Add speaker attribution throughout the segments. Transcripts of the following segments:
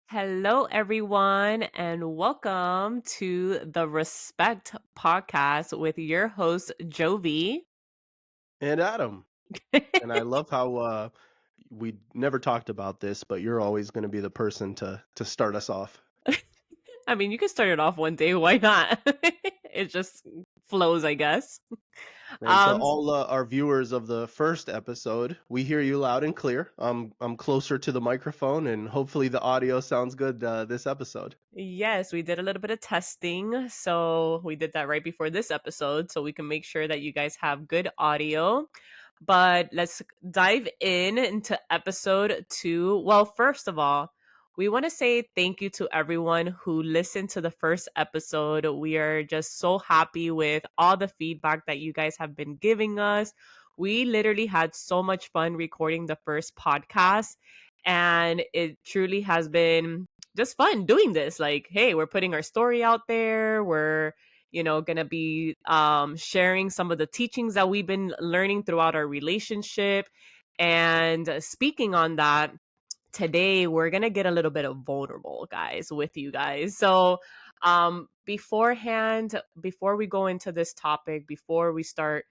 Speaker 1: Hello, everyone, and welcome to the Respect Podcast with your host, Jovi.
Speaker 2: And Adam. And I love how we never talked about this, but you're always going to be the person to start us off.
Speaker 1: I mean, you can start it off one day. Why not? It just flows, I guess.
Speaker 2: And to
Speaker 1: Um,
Speaker 2: all our viewers of the first episode, we hear you loud and clear. I'm closer to the microphone, and hopefully the audio sounds good this episode.
Speaker 1: yes, we did a little bit of testing. So we did that right before this episode so we can make sure that you guys have good audio. But let's dive into episode 2. Well, first of all, we want to say thank you to everyone who listened to the first episode. We are just so happy with all the feedback that you guys have been giving us. We literally had so much fun recording the first podcast, and it truly has been just fun doing this. Like, hey, we're putting our story out there. We're gonna be sharing some of the teachings that we've been learning throughout our relationship. And speaking on that, today we're gonna get a little bit of vulnerable, guys, with you guys. So beforehand, before we go into this topic, before we start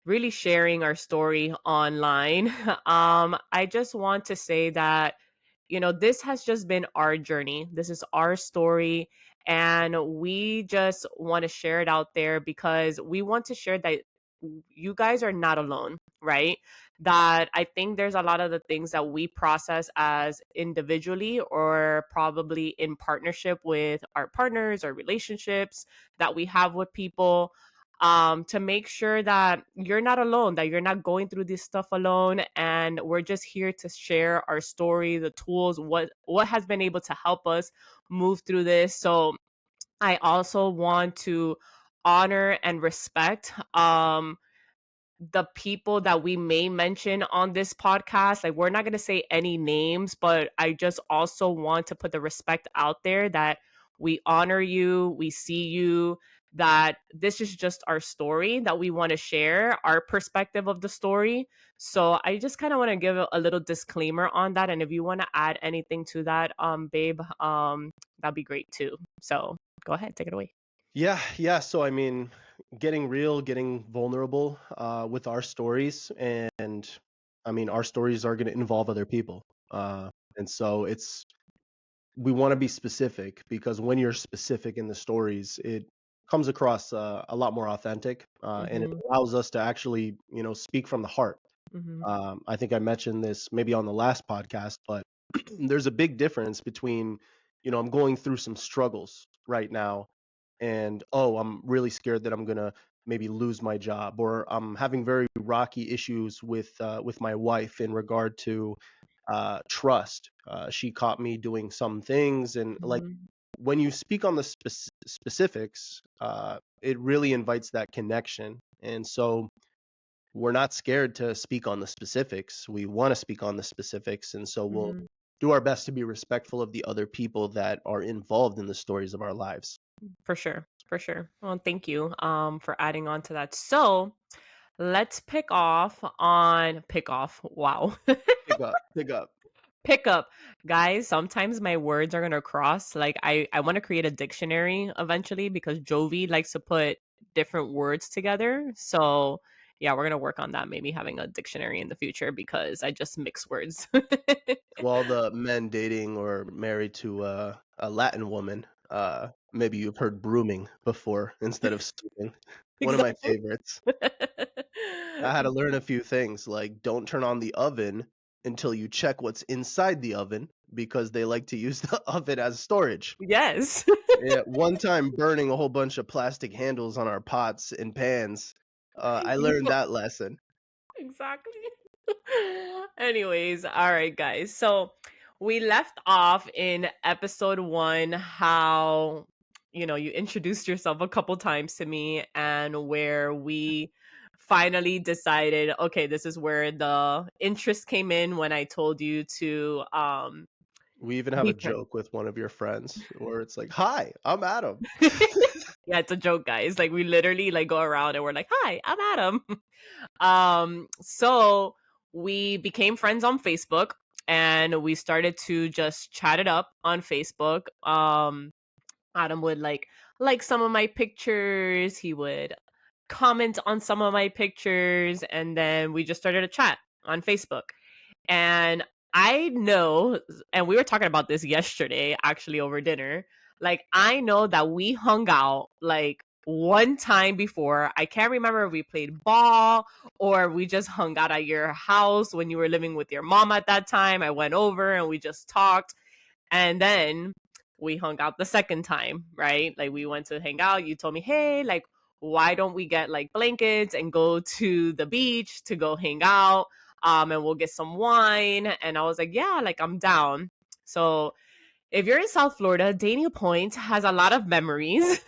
Speaker 1: really sharing our story online, I just want to say that this has just been our journey. This is our story. And we just want to share it out there because we want to share that you guys are not alone, right? That I think there's a lot of the things that we process as individually or probably in partnership with our partners or relationships that we have with people, to make sure that you're not alone, that you're not going through this stuff alone. And we're just here to share our story, the tools, what has been able to help us move through this. So I also want to honor and respect the people that we may mention on this podcast. Like, we're not going to say any names, but I just also want to put the respect out there that we honor you, we see you, that this is just our story that we want to share, our perspective of the story. So I just kind of want to give a little disclaimer on that. And if you want to add anything to that, babe, that'd be great too. So go ahead, take it away.
Speaker 2: Yeah. So I mean, getting real, getting vulnerable with our stories, and I mean, our stories are going to involve other people, and so we want to be specific because when you're specific in the stories, it comes across a lot more authentic, and it
Speaker 1: Mm-hmm.
Speaker 2: allows us to actually, speak from the heart.
Speaker 1: Mm-hmm.
Speaker 2: I think I mentioned this maybe on the last podcast, but there's a big difference between, I'm going through some struggles right now, and oh, I'm really scared that I'm gonna maybe lose my job, or I'm having very rocky issues with my wife in regard to trust. She caught me doing some things, and like
Speaker 1: Mm-hmm.
Speaker 2: when you speak on the specifics, it really invites that connection. And so we're not scared to speak on the specifics. We want to speak on the specifics, and so we'll
Speaker 1: Mm-hmm.
Speaker 2: do our best to be respectful of the other people that are involved in the stories of our lives.
Speaker 1: For sure. For sure. Well, thank you for adding on to that. So let's pick off. Wow.
Speaker 2: Pick up, pick up.
Speaker 1: Pick up. Guys, sometimes my words are gonna cross. Like, I want to create a dictionary eventually because Jovi likes to put different words together. So yeah, we're gonna work on that, maybe having a dictionary in the future because I just mix words.
Speaker 2: To all the men dating or married to a Latin woman, maybe you've heard brooming before instead of sweeping. One of my
Speaker 1: Exactly.
Speaker 2: favorites. I had to learn a few things, like don't turn on the oven until you check what's inside the oven because they like to use the oven as storage.
Speaker 1: Yes.
Speaker 2: Yeah, one time burning a whole bunch of plastic handles on our pots and pans. I learned that lesson.
Speaker 1: Exactly. Anyways, all right, guys. So we left off in episode 1 how you introduced yourself a couple times to me, and where we finally decided, okay, this is where the interest came in when I told you to
Speaker 2: We even have a
Speaker 1: be friends.
Speaker 2: joke with one of your friends where it's like, "Hi, I'm Adam."
Speaker 1: Yeah, it's a joke, guys. Like, we literally like go around and we're like, "Hi, I'm Adam." So we became friends on Facebook. and we started to just chat it up on Facebook. Adam would like some of my pictures. He would comment on some of my pictures, and then we just started a chat on Facebook. And I know, and we were talking about this yesterday actually over dinner. Like, I know that we hung out like one time before. I can't remember if we played ball or we just hung out at your house when you were living with your mom at that time. I went over and we just talked. And then we hung out the second time, right? Like, we went to hang out. You told me, hey, like, why don't we get like blankets and go to the beach to go hang out? And we'll get some wine. And I was like, yeah, like, I'm down. So if you're in South Florida, Dania Point has a lot of memories.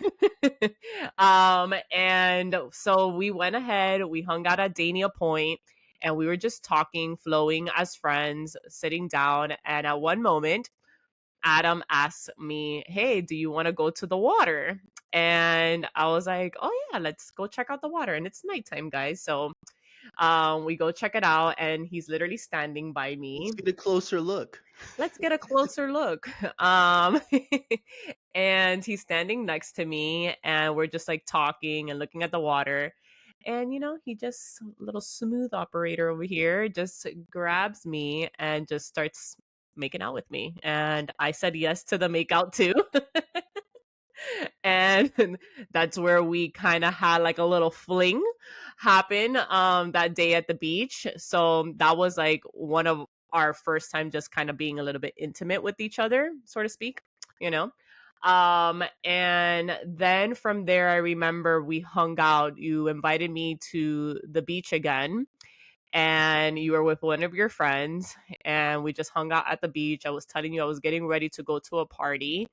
Speaker 1: And so we went ahead, we hung out at Dania Point, and we were just talking, flowing as friends, sitting down. And at one moment, Adam asked me, hey, do you want to go to the water? And I was like, oh yeah, let's go check out the water. And it's nighttime, guys. So we go check it out, and he's literally standing by
Speaker 2: Let's
Speaker 1: me.
Speaker 2: get a closer look.
Speaker 1: Let's get a closer look. Um, and he's standing next to me, and we're just like talking and looking at the water. And he just, little smooth operator over here, just grabs me and just starts making out with me. And I said yes to the make out too. And that's where we kind of had like a little fling happen that day at the beach. So that was like one of our first time just kind of being a little bit intimate with each other, so to speak, you know. And then from there, I remember we hung out. You invited me to the beach again, and you were with one of your friends, and we just hung out at the beach. I was telling you I was getting ready to go to a party,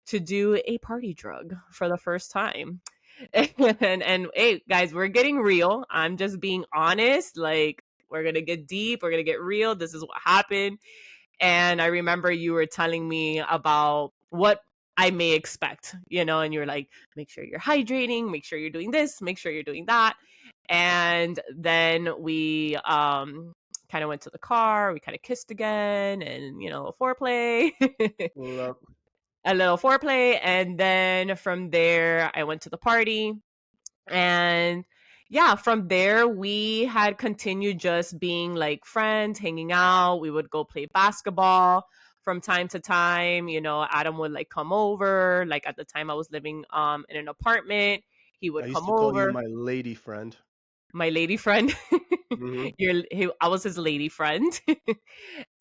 Speaker 1: to do a party drug for the first time. And hey, guys, we're getting real. I'm just being honest. Like, we're gonna get deep, we're gonna get real. This is what happened. And I remember you were telling me about what I may expect, and you're like, make sure you're hydrating, make sure you're doing this, make sure you're doing that. And then we kind of went to the car, we kind of kissed again, and foreplay.
Speaker 2: Love.
Speaker 1: A little foreplay, and then from there I went to the party. And yeah, from there we had continued just being like friends, hanging out. We would go play basketball from time to time. Adam would like come over. Like, at the time I was living in an apartment, he
Speaker 2: I
Speaker 1: would
Speaker 2: used
Speaker 1: come
Speaker 2: to call you
Speaker 1: over.
Speaker 2: my lady friend.
Speaker 1: My lady friend.
Speaker 2: Hmm.
Speaker 1: I was his lady friend.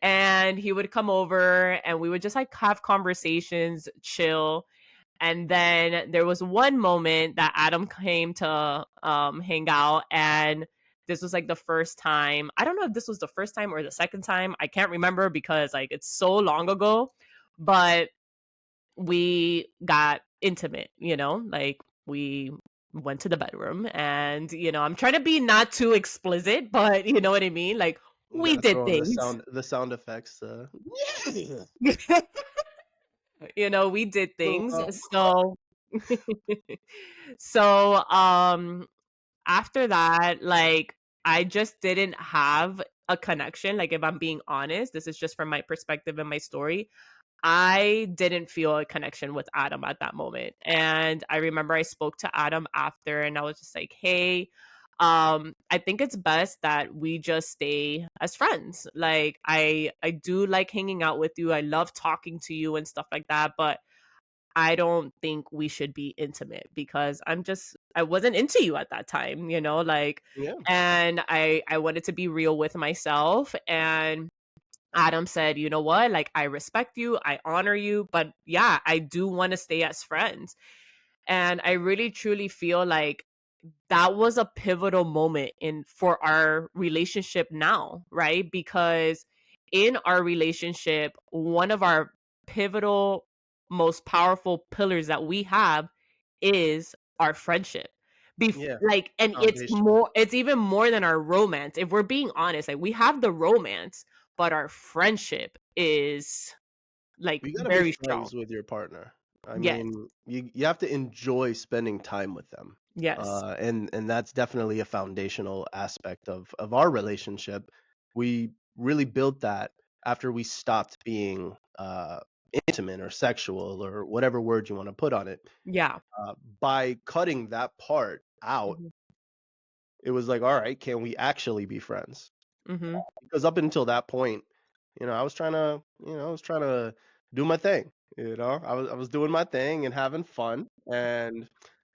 Speaker 1: And he would come over, and we would just like have conversations, chill. And then there was one moment that Adam came to hang out, and this was like the first time. I don't know if this was the first time or the second time. I can't remember because like it's so long ago, but we got intimate, like we went to the bedroom, and I'm trying to be not too explicit, but you know what I mean? Like,
Speaker 2: You
Speaker 1: we
Speaker 2: gotta
Speaker 1: did
Speaker 2: throw on
Speaker 1: things.
Speaker 2: the sound effects.
Speaker 1: We did things.
Speaker 2: Uh,
Speaker 1: So so after that, like, I just didn't have a connection. Like, if I'm being honest, this is just from my perspective and my story. I didn't feel a connection with Adam at that moment. And I remember I spoke to Adam after, and I was just like, hey, I think it's best that we just stay as friends. Like, I do like hanging out with you. I love talking to you and stuff like that, but I don't think we should be intimate because I wasn't into you at that time, like.
Speaker 2: yeah,
Speaker 1: And I wanted to be real with myself. And Adam said, you know what? Like, I respect you, I honor you, but yeah, I do want to stay as friends. And I really truly feel like that was a pivotal moment in for our relationship now, right? Because in our relationship, one of our pivotal, most powerful pillars that we have is our friendship.
Speaker 2: yeah,
Speaker 1: Like, and
Speaker 2: foundational.
Speaker 1: it's even more than our romance. If we're being honest, like, we have the romance, but our friendship is like
Speaker 2: You gotta be
Speaker 1: very strong.
Speaker 2: friends with your partner. I
Speaker 1: Yes.
Speaker 2: mean, you have to enjoy spending time with them,
Speaker 1: Yes.
Speaker 2: and that's definitely a foundational aspect of our relationship. We really built that. after we stopped being intimate or sexual or whatever word you want to put on it,
Speaker 1: Yeah.
Speaker 2: by cutting that part out,
Speaker 1: Mhm.
Speaker 2: it was like, all right, can we actually be friends?
Speaker 1: Mhm.
Speaker 2: Because up until that point, I was trying to do my thing. I was doing my thing and having fun, and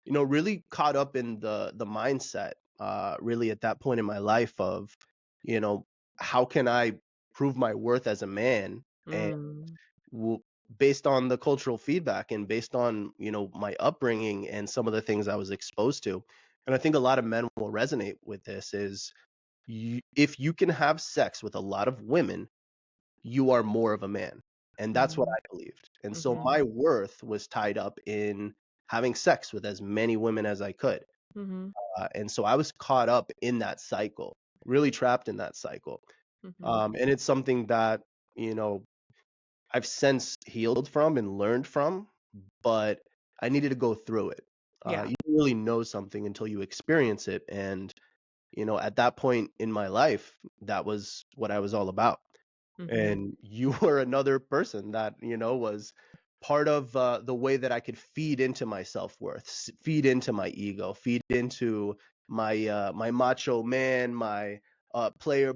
Speaker 2: really caught up in the mindset, really at that point in my life of, you know, how can I prove my worth as a man? And
Speaker 1: Mm.
Speaker 2: w- based on the cultural feedback and based on my upbringing and some of the things I was exposed to, and I think a lot of men will resonate with this is if you can have sex with a lot of women, you are more of a man. And that's what
Speaker 1: Mhm.
Speaker 2: I believed. And so
Speaker 1: Mhm.
Speaker 2: my worth was tied up in having sex with as many women as I could.
Speaker 1: Mhm.
Speaker 2: And so I was caught up in that cycle, really trapped in that cycle.
Speaker 1: Mhm.
Speaker 2: And it's something that, you know, I've since healed from and learned from, but I needed to go through it.
Speaker 1: Yeah.
Speaker 2: You don't really know something until you experience it. And, at that point in my life, that was what I was all about.
Speaker 1: Mhm.
Speaker 2: And you were another person that was part of the way that I could feed into my self-worth, feed into my ego, feed into my macho man, my player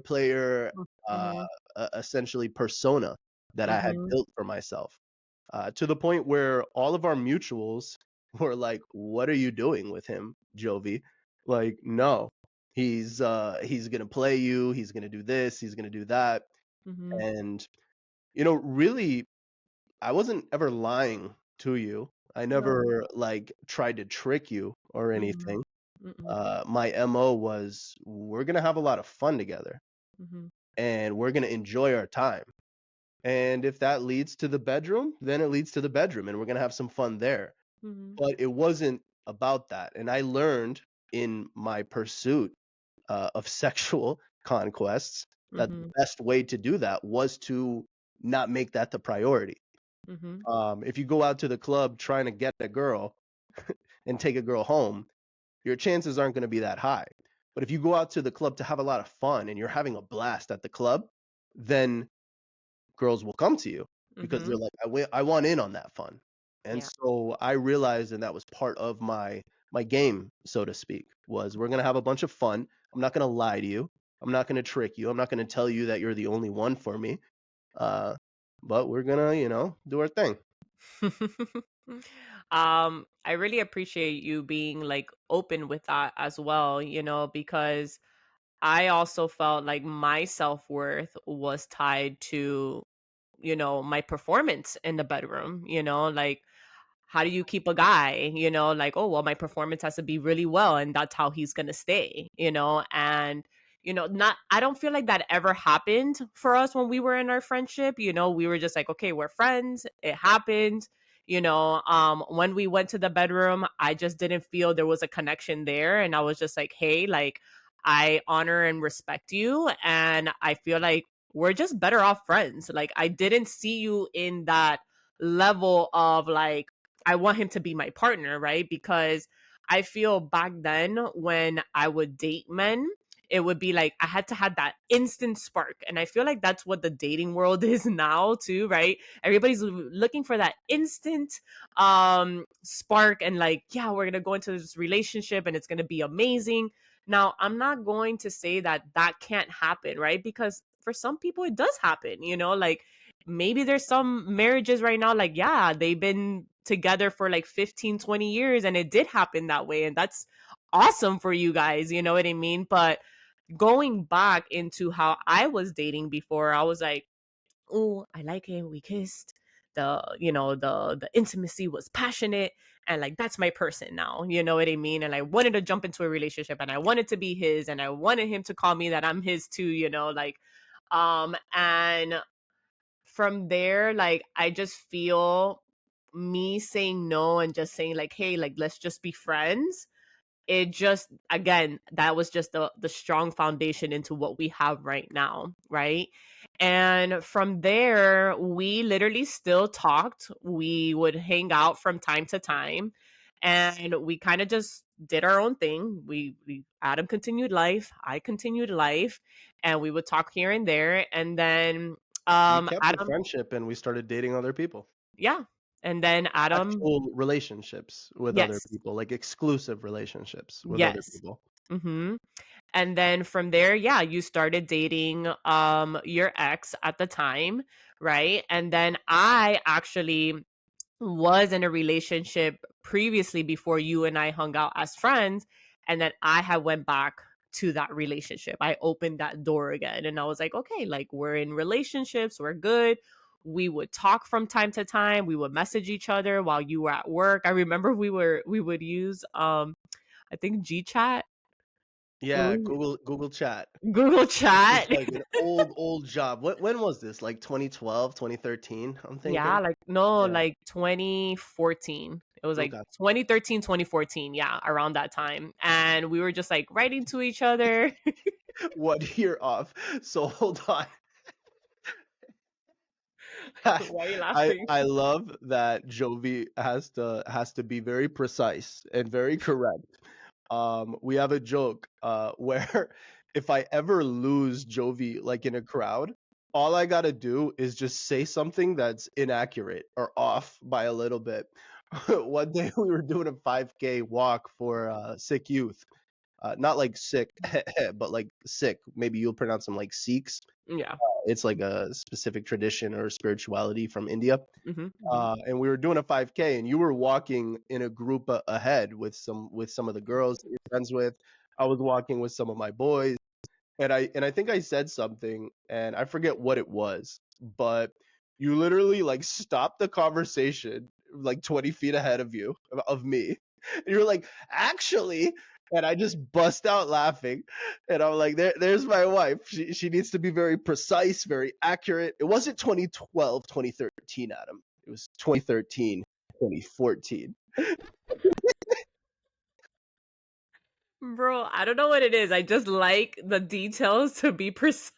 Speaker 2: uh,
Speaker 1: Mhm.
Speaker 2: essentially persona that I had
Speaker 1: Mhm.
Speaker 2: built for myself, to the point where all of our mutuals were like, "What are you doing with him, Jovi?" Like, no, he's gonna play you, he's gonna do this, he's gonna do that.
Speaker 1: Mhm.
Speaker 2: And, really, I wasn't ever lying to you. I
Speaker 1: No.
Speaker 2: never, like, tried to trick you or
Speaker 1: Mhm.
Speaker 2: anything.
Speaker 1: Mm-mm.
Speaker 2: My MO was, we're gonna have a lot of fun together,
Speaker 1: Mhm.
Speaker 2: and we're gonna enjoy our time. And if that leads to the bedroom, then it leads to the bedroom, and we're gonna have some fun there.
Speaker 1: Mhm.
Speaker 2: But it wasn't about that. And I learned in my pursuit of sexual conquests that the
Speaker 1: Mhm.
Speaker 2: best way to do that was to not make that the priority.
Speaker 1: Mhm.
Speaker 2: If you go out to the club trying to get a girl and take a girl home, your chances aren't going to be that high. But if you go out to the club to have a lot of fun and you're having a blast at the club, then girls will come to you because they're
Speaker 1: Mhm.
Speaker 2: like, I want in on that fun. And
Speaker 1: Yeah.
Speaker 2: so I realized, and that was part of my game, so to speak, was we're gonna have a bunch of fun. I'm not gonna lie to you. I'm not gonna trick you. I'm not gonna tell you that you're the only one for me. Uh, but we're gonna, do our thing.
Speaker 1: I really appreciate you being like open with that as well, because I also felt like my self-worth was tied to, my performance in the bedroom, like how do you keep a guy, like, oh, well, my performance has to be really well and that's how he's going to stay, and not I don't feel like that ever happened for us when we were in our friendship. We were just like, okay, we're friends, it happened. When we went to the bedroom, I just didn't feel there was a connection there, and I was just like, hey, like, I honor and respect you, and I feel like we're just better off friends. Like, I didn't see you in that level of like, I want him to be my partner, right? Because I feel back then when I would date men, it would be like I had to have that instant spark. And I feel like that's what the dating world is now too, right? Everybody's looking for that instant spark, and like, yeah, we're going to go into this relationship and it's going to be amazing. Now, I'm not going to say that that can't happen, right? Because for some people it does happen, like maybe there's some marriages right now, like, yeah, they've been together for like 15, 20 years and it did happen that way, and that's awesome for you guys, you know what I mean? But going back into how I was dating before, I was like, oh, I like him, we kissed, the intimacy was passionate, and like that's my person now, you know what I mean? And I wanted to jump into a relationship and I wanted to be his and I wanted him to call me that I'm his too, like, and from there, like, I just feel me saying no and just saying like, hey, like, let's just be friends. It just, again, that was just the strong foundation into what we have right now, right? And from there, we literally still talked. We would hang out from time to time, and we kind of just did our own thing. We Adam continued life, I continued life, and we would talk here and there. And then
Speaker 2: We kept the
Speaker 1: Adam,
Speaker 2: friendship and we started dating other people.
Speaker 1: yeah. And then Adam,
Speaker 2: Actual relationships with other
Speaker 1: yes.
Speaker 2: people, like exclusive relationships with other
Speaker 1: Yes.
Speaker 2: people.
Speaker 1: Mhm. And then from there, yeah, you started dating your ex at the time, right? And then I actually was in a relationship previously before you and I hung out as friends, and then I had went back to that relationship. I opened that door again and I was like, okay, like we're in relationships, we're good. We would talk from time to time. We would message each other while you were at work. I remember we would use I think G Chat.
Speaker 2: Yeah, Google Chat.
Speaker 1: Google
Speaker 2: This is
Speaker 1: Chat.
Speaker 2: like an old job. When was this? Like 2012, 2013, I'm
Speaker 1: Yeah,
Speaker 2: thinking?
Speaker 1: like no,
Speaker 2: Yeah.
Speaker 1: like 2014. It was like
Speaker 2: Okay.
Speaker 1: 2013, 2014. Yeah, around that time. And we were just like writing to each other.
Speaker 2: 1 year off. So hold on. I
Speaker 1: Why are you
Speaker 2: I
Speaker 1: laughing?
Speaker 2: I love that Jovi has to be very precise and very correct. We have a joke where if I ever lose Jovi like in a crowd, all I gotta do is just say something that's inaccurate or off by a little bit. One day we were doing a 5K walk for sick youth. Not like sick, but like sick. Maybe you'll pronounce them like Sikhs.
Speaker 1: Yeah.
Speaker 2: It's like a specific tradition or spirituality from India.
Speaker 1: Hmm. Hmm.
Speaker 2: And we were doing a 5K, and you were walking in a group ahead with some of the girls that you're friends with. I was walking with some of my boys, and I think I said something, and I forget what it was, but you literally like stopped the conversation like 20 feet ahead of me. And you're like, actually, and I just bust out laughing, and I'm like, there's my wife. She needs to be very precise, very accurate. It wasn't 2012, 2013, Adam. It was 2013, 2014.
Speaker 1: Bro, I don't know what it is. I just like the details to be precise.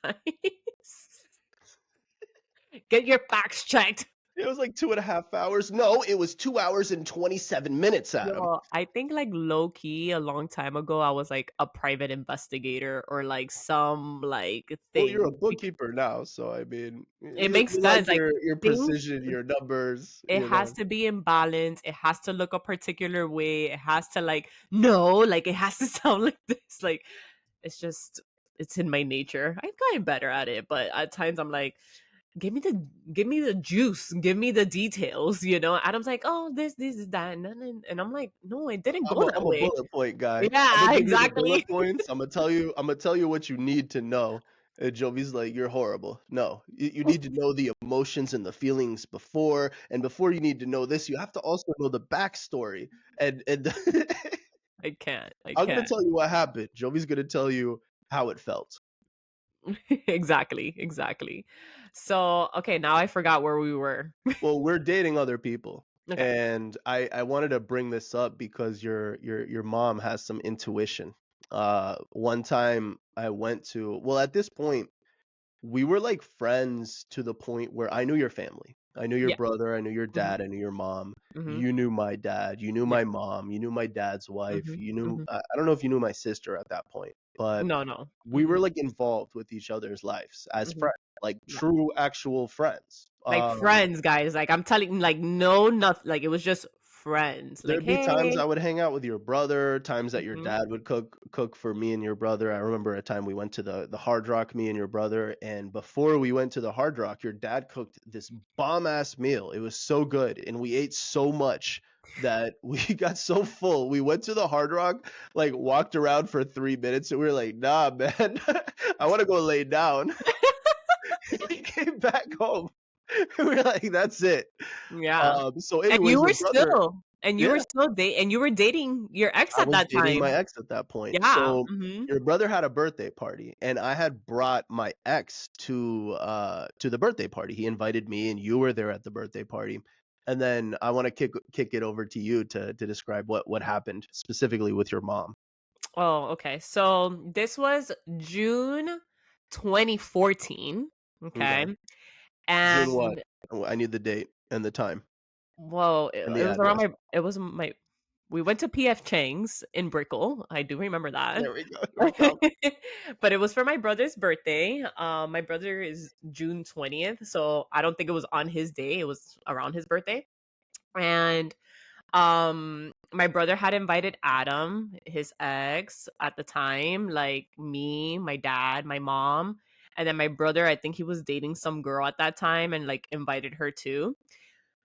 Speaker 1: Get your facts checked.
Speaker 2: It was like 2.5 hours. No, it was 2 hours and 27 minutes, Adam.
Speaker 1: Yo, I think like low key a long time ago I was like a private investigator or like some like
Speaker 2: Well, you're a
Speaker 1: thing.
Speaker 2: bookkeeper now, so I mean,
Speaker 1: It
Speaker 2: you
Speaker 1: makes
Speaker 2: you like
Speaker 1: sense. Like
Speaker 2: your
Speaker 1: things,
Speaker 2: precision, your numbers,
Speaker 1: it
Speaker 2: you
Speaker 1: has
Speaker 2: know.
Speaker 1: to be in balance. It has to look a particular way. It has to like no, like it has to sound like this. Like it's just it's in my nature. I've gotten better at it, but at times I'm like, give me the give me the juice, give me the details. You know, Adam's like, oh, this is that, and I'm like, no, it didn't go that
Speaker 2: I'm a
Speaker 1: way.
Speaker 2: bullet point guy. I'm
Speaker 1: Yeah,
Speaker 2: gonna give you the
Speaker 1: exactly.
Speaker 2: bullet points. I'm gonna tell you what you need to know. And Jovi's like, you're horrible. No, you need to know the emotions and the feelings before, and before you need to know this, you have to also know the backstory. And
Speaker 1: I can't. I
Speaker 2: I'm gonna
Speaker 1: can't.
Speaker 2: tell you what happened. Jovi's gonna tell you how it felt.
Speaker 1: Exactly. Exactly. So, okay, now I forgot where we were.
Speaker 2: Well, we're dating other people,
Speaker 1: Okay.
Speaker 2: and I wanted to bring this up because your mom has some intuition. One time I went to, well, at this point we were like friends to the point where I knew your family. I knew your
Speaker 1: Yeah.
Speaker 2: brother, I knew your
Speaker 1: Mhm.
Speaker 2: dad, I knew your mom.
Speaker 1: Mhm.
Speaker 2: You knew my dad, you knew
Speaker 1: Yeah.
Speaker 2: my mom, you knew my dad's wife,
Speaker 1: Mhm.
Speaker 2: you knew
Speaker 1: Mhm.
Speaker 2: I don't know if you knew my sister at that point, but
Speaker 1: No, no.
Speaker 2: we were
Speaker 1: Mhm.
Speaker 2: like involved with each other's lives as
Speaker 1: Mhm.
Speaker 2: friends, like
Speaker 1: Yeah.
Speaker 2: true actual friends.
Speaker 1: Like friends, guys. Like I'm telling like no nothing. Like it was just friends. Like,
Speaker 2: There'd be times
Speaker 1: hey.
Speaker 2: I would hang out with your brother, times that your
Speaker 1: Mhm.
Speaker 2: dad would cook for me and your brother. I remember a time we went to the Hard Rock, me and your brother, and before we went to the Hard Rock, your dad cooked this bomb ass meal. It was so good, and we ate so much that we got so full. We went to the Hard Rock, like walked around for 3 minutes, and we were like, "Nah, man, I want to go lay down." He came back home. We were like, "That's it."
Speaker 1: Yeah.
Speaker 2: So,
Speaker 1: And
Speaker 2: anyways, your brother,
Speaker 1: you were
Speaker 2: yeah.
Speaker 1: still and you were dating your ex
Speaker 2: I
Speaker 1: at
Speaker 2: was
Speaker 1: that
Speaker 2: dating my
Speaker 1: time.
Speaker 2: ex at that point.
Speaker 1: Yeah.
Speaker 2: So
Speaker 1: Mhm.
Speaker 2: your brother had a birthday party and I had brought my ex to the birthday party. He invited me and you were there at the birthday party. And then I want to kick it over to you to describe what happened specifically with your mom.
Speaker 1: Oh, okay. So this was June 2014.
Speaker 2: Okay.
Speaker 1: Okay.
Speaker 2: June what?
Speaker 1: And
Speaker 2: Oh, I need the date and the time
Speaker 1: whoa,
Speaker 2: and the
Speaker 1: it was around
Speaker 2: address.
Speaker 1: my it was my We went to PF Chang's in Brickell. I do remember that.
Speaker 2: There we go. Here we go.
Speaker 1: But it was for my brother's birthday. My brother is June 20th, so I don't think it was on his day. It was around his birthday. And my brother had invited Adam, his ex at the time, like me, my dad, my mom, and then my brother, I think he was dating some girl at that time and like invited her too.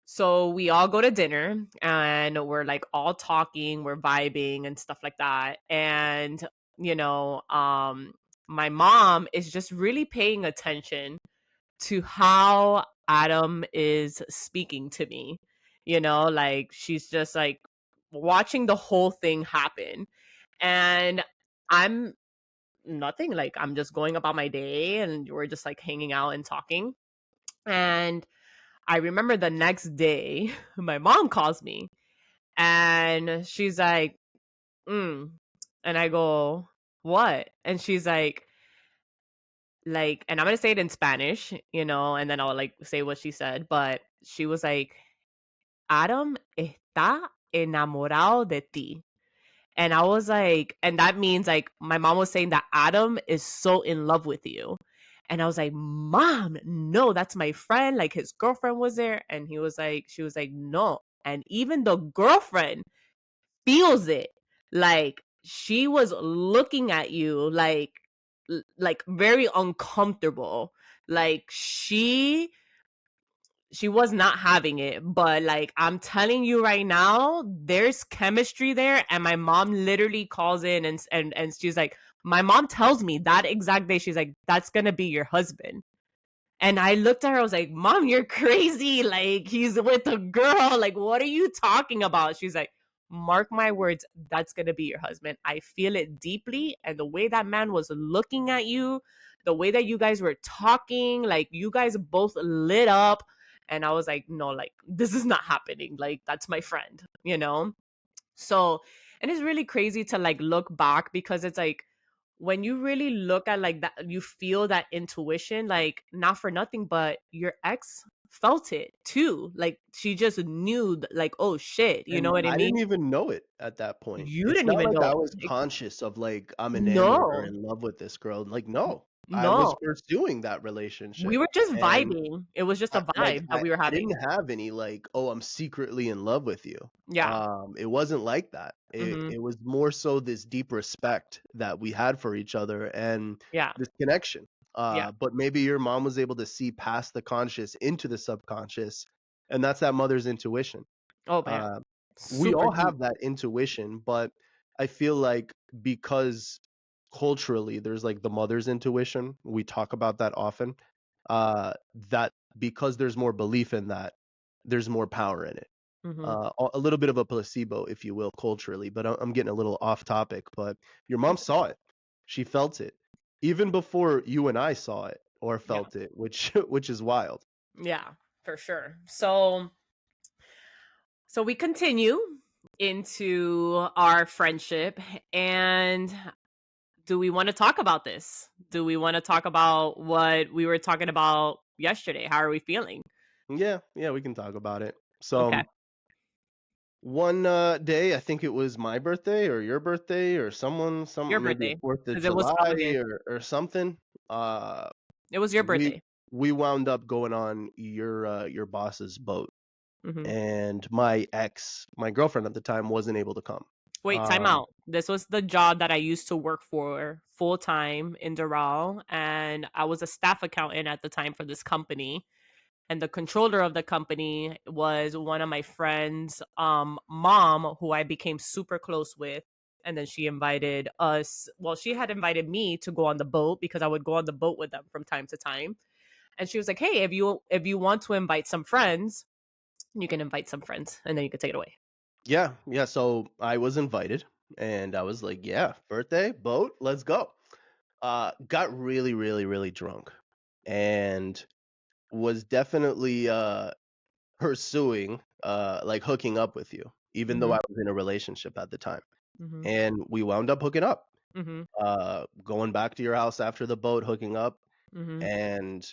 Speaker 1: So we all go to dinner and we're like all talking, we're vibing and stuff like that. And you know, my mom is just really paying attention to how Adam is speaking to me. You know, like she's just like watching the whole thing happen. And I'm nothing, like I'm just going about my day and we're just like hanging out and talking. And I remember the next day, my mom calls me and she's like, and I go, what? And she's like, and I'm gonna say it in Spanish, you know, and then I'll like say what she said, but she was like, Adam está enamorado de ti. And I was like, and that means like my mom was saying that Adam is so in love with you. And I was like, Mom, no, that's my friend. Like his girlfriend was there. And she was like, no. And even the girlfriend feels it. Like she was looking at you like very uncomfortable. Like she was not having it, but like I'm telling you right now, there's chemistry there. And my mom literally calls in and she's like, my mom tells me that exact day, she's like, that's gonna be your husband. And I looked at her, I was like, Mom, you're crazy. Like, he's with a girl. Like, what are you talking about? She's like, mark my words, that's going to be your husband. I feel it deeply. And the way that man was looking at you, the way that you guys were talking, like, you guys both lit up. And I was like, no, like, this is not happening. Like, that's my friend, you know? So, and it's really crazy to like look back because it's like when you really look at like that, you feel that intuition, like not for nothing, but your ex felt it too. Like she just knew, like, oh shit, you know
Speaker 2: And
Speaker 1: what I
Speaker 2: I didn't
Speaker 1: mean?
Speaker 2: even know it at that point.
Speaker 1: You
Speaker 2: It's
Speaker 1: didn't
Speaker 2: not
Speaker 1: even
Speaker 2: like
Speaker 1: know
Speaker 2: I
Speaker 1: it.
Speaker 2: was conscious of like I'm enamored or
Speaker 1: No,
Speaker 2: in love with this girl. Like no, I was
Speaker 1: no.
Speaker 2: pursuing that
Speaker 1: We
Speaker 2: relationship,
Speaker 1: were just
Speaker 2: and
Speaker 1: vibing. It was just a
Speaker 2: like
Speaker 1: vibe that we were
Speaker 2: I didn't
Speaker 1: having.
Speaker 2: have any like, oh, I'm secretly in love with you.
Speaker 1: Yeah.
Speaker 2: It wasn't like that.
Speaker 1: Mm-hmm.
Speaker 2: It was more so this deep respect that we had for each other and
Speaker 1: Yeah.
Speaker 2: this connection.
Speaker 1: Yeah.
Speaker 2: But maybe your mom was able to see past the conscious into the subconscious, and that's that mother's intuition.
Speaker 1: Oh man.
Speaker 2: Uh, we
Speaker 1: Super
Speaker 2: all
Speaker 1: deep.
Speaker 2: have that intuition, but I feel like because culturally there's like the mother's intuition, we talk about that often. That because there's more belief in that, there's more power in it.
Speaker 1: Mm-hmm.
Speaker 2: A little bit of a placebo, if you will, culturally. But I'm getting a little off topic. But your mom saw it, she felt it, even before you and I saw it or
Speaker 1: Yeah.
Speaker 2: felt it, which which is wild.
Speaker 1: Yeah, for sure. So we continue into our friendship. And do we want to talk about this? Do we want to talk about what we were talking about yesterday? How are we feeling?
Speaker 2: Yeah, yeah, we can talk about it. So
Speaker 1: Okay.
Speaker 2: one day, I think it was my birthday or your birthday or
Speaker 1: Your
Speaker 2: some maybe
Speaker 1: birthday.
Speaker 2: 4th of
Speaker 1: Because it was
Speaker 2: July
Speaker 1: holiday.
Speaker 2: or something. Uh,
Speaker 1: It was your
Speaker 2: we
Speaker 1: birthday.
Speaker 2: we wound up going on your boss's boat,
Speaker 1: Hmm.
Speaker 2: and my girlfriend at the time, wasn't able to come.
Speaker 1: Wait, time
Speaker 2: Um,
Speaker 1: out. This was the job that I used to work for full time in Doral. And I was a staff accountant at the time for this company. And the controller of the company was one of my friends' mom, who I became super close with. And then she invited us. Well, she had invited me to go on the boat because I would go on the boat with them from time to time. And she was like, "Hey, if you want to invite some friends, you can invite some friends, and then you can take it away."
Speaker 2: yeah, yeah. So I was invited, and I was like, yeah, birthday boat, let's go. Got really, really, really drunk, and was definitely pursuing, like hooking up with you, even though
Speaker 1: Mm-hmm.
Speaker 2: I was in a relationship at the time.
Speaker 1: Mm-hmm.
Speaker 2: And we wound up hooking up,
Speaker 1: Mm-hmm.
Speaker 2: going back to your house after the boat, hooking up.
Speaker 1: Mm-hmm.
Speaker 2: And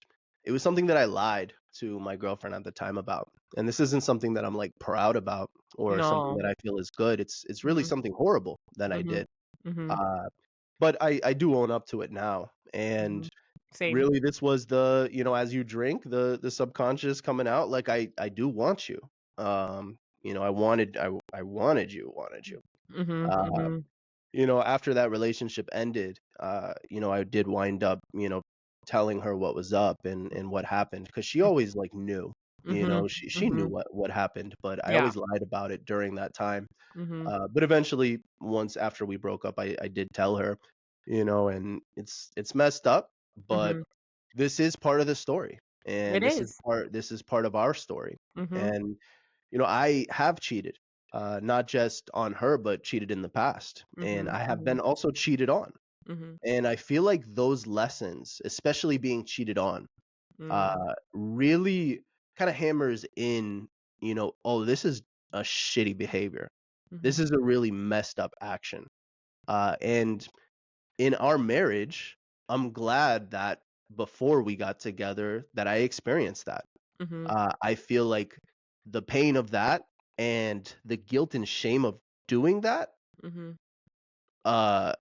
Speaker 2: it was something that I lied to my girlfriend at the time about. and this isn't something that I'm like proud about or something
Speaker 1: No.
Speaker 2: that I feel is good. It's really
Speaker 1: Mhm.
Speaker 2: something horrible that I
Speaker 1: Mhm.
Speaker 2: did.
Speaker 1: Mhm.
Speaker 2: Uh, but I do own up to it now, and
Speaker 1: Mhm. Same.
Speaker 2: really this was as you drink, the subconscious coming out, like I do want you. I wanted you.
Speaker 1: Mhm.
Speaker 2: Uh,
Speaker 1: Mhm.
Speaker 2: After that relationship ended, I did wind up, telling her what was up and what happened, because she always like knew,
Speaker 1: Mhm.
Speaker 2: she knew
Speaker 1: Mhm.
Speaker 2: what happened, but I
Speaker 1: Yeah.
Speaker 2: always lied about it during that time.
Speaker 1: Mhm.
Speaker 2: But eventually, once after we broke up, I did tell her, and it's messed up, but
Speaker 1: Mhm.
Speaker 2: this is part of the story, and
Speaker 1: It is.
Speaker 2: this is part of our story.
Speaker 1: Mhm.
Speaker 2: And I have cheated, not just on her, but cheated in the past, and
Speaker 1: Mhm.
Speaker 2: I have been
Speaker 1: Mhm.
Speaker 2: also cheated on.
Speaker 1: Mhm.
Speaker 2: And I feel like those lessons, especially being cheated on,
Speaker 1: Mm.
Speaker 2: really kind of hammers in, oh, this is a shitty behavior. This
Speaker 1: Mhm.
Speaker 2: is a really messed up action. And in our marriage, I'm glad that before we got together that I experienced that.
Speaker 1: Mhm.
Speaker 2: I feel like the pain of that and the guilt and shame of doing that
Speaker 1: Mhm.
Speaker 2: uh,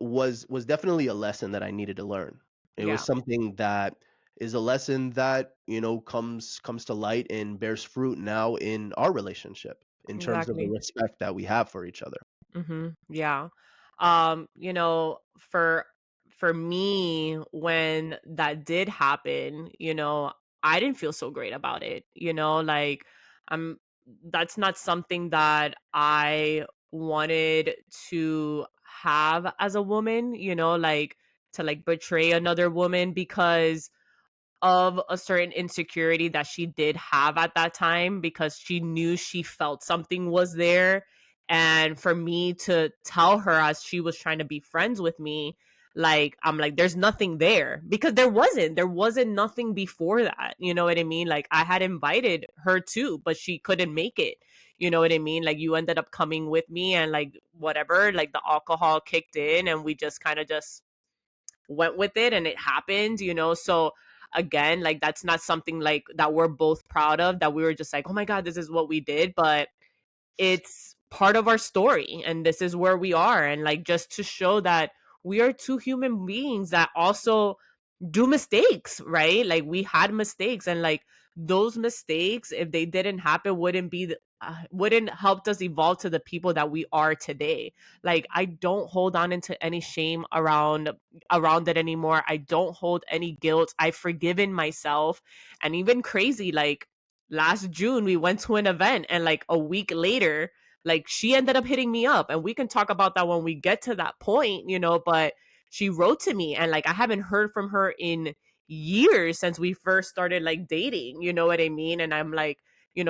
Speaker 2: was definitely a lesson that I needed to learn. It was
Speaker 1: Yeah.
Speaker 2: something that is a lesson that comes to light and bears fruit now in our relationship in terms of the
Speaker 1: Exactly.
Speaker 2: respect that we have for each other.
Speaker 1: Yeah. For me, when that did happen, I didn't feel so great about it. Like I'm that's not something that I wanted to have as a woman, like to like betray another woman because of a certain insecurity that she did have at that time, because she knew she felt something was there. And for me to tell her, as she was trying to be friends with me, like I'm like, there's nothing there, because there wasn't nothing before that. You know what I mean? Like I had invited her too, but she couldn't make it. You know what I mean? Like you ended up coming with me, and like whatever, like the alcohol kicked in and we just kind of just went with it and it happened, so again, like that's not something like that we're both proud of, that we were just like, oh my god, this is what we did, but it's part of our story and this is where we are. And like just to show that we are two human beings that also do mistakes, right? Like we had mistakes, and like those mistakes, if they didn't happen, wouldn't helped us evolve to the people that we are today. Like I don't hold on into any shame around it anymore. I don't hold any guilt. I've forgiven myself. And even crazy, like last June we went to an event, and like a week later, like she ended up hitting me up, and we can talk about that when we get to that point, but she wrote to me, and like I haven't heard from her in years since we first started like dating, you know what I mean? And I'm like,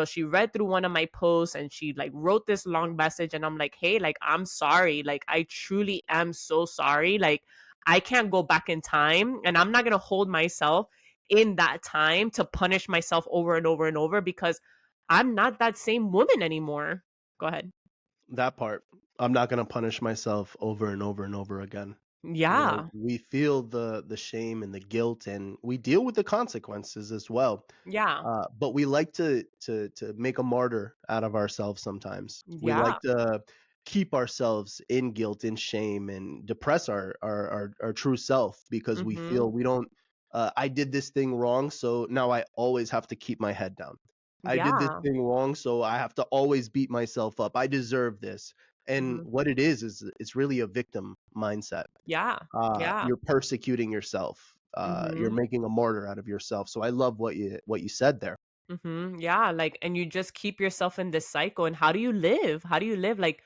Speaker 1: she read through one of my posts and she like wrote this long message, and I'm like, hey, like I'm sorry, like I truly am so sorry. Like I can't go back in time, and I'm not going to hold myself in that time to punish myself over and over and over, because I'm not that same woman anymore. Go ahead.
Speaker 2: That part, I'm not gonna punish myself over and over and over again.
Speaker 1: Yeah.
Speaker 2: We feel the shame and the guilt, and we deal with the consequences as well.
Speaker 1: Yeah.
Speaker 2: But we like to make a martyr out of ourselves sometimes. We
Speaker 1: Yeah.
Speaker 2: like to keep ourselves in guilt and shame and depress our true self because we
Speaker 1: Mhm.
Speaker 2: feel we don't. I did this thing wrong, so now I always have to keep my head down. I did this
Speaker 1: Yeah.
Speaker 2: thing wrong, so I have to always beat myself up. I deserve this. And
Speaker 1: Mhm.
Speaker 2: what it is it's really a victim mindset.
Speaker 1: Yeah. Yeah.
Speaker 2: You're persecuting yourself. You're
Speaker 1: Mhm.
Speaker 2: making a martyr out of yourself. So I love what you said there.
Speaker 1: Yeah, like, and you just keep yourself in this cycle. And how do you live? How do you live? Like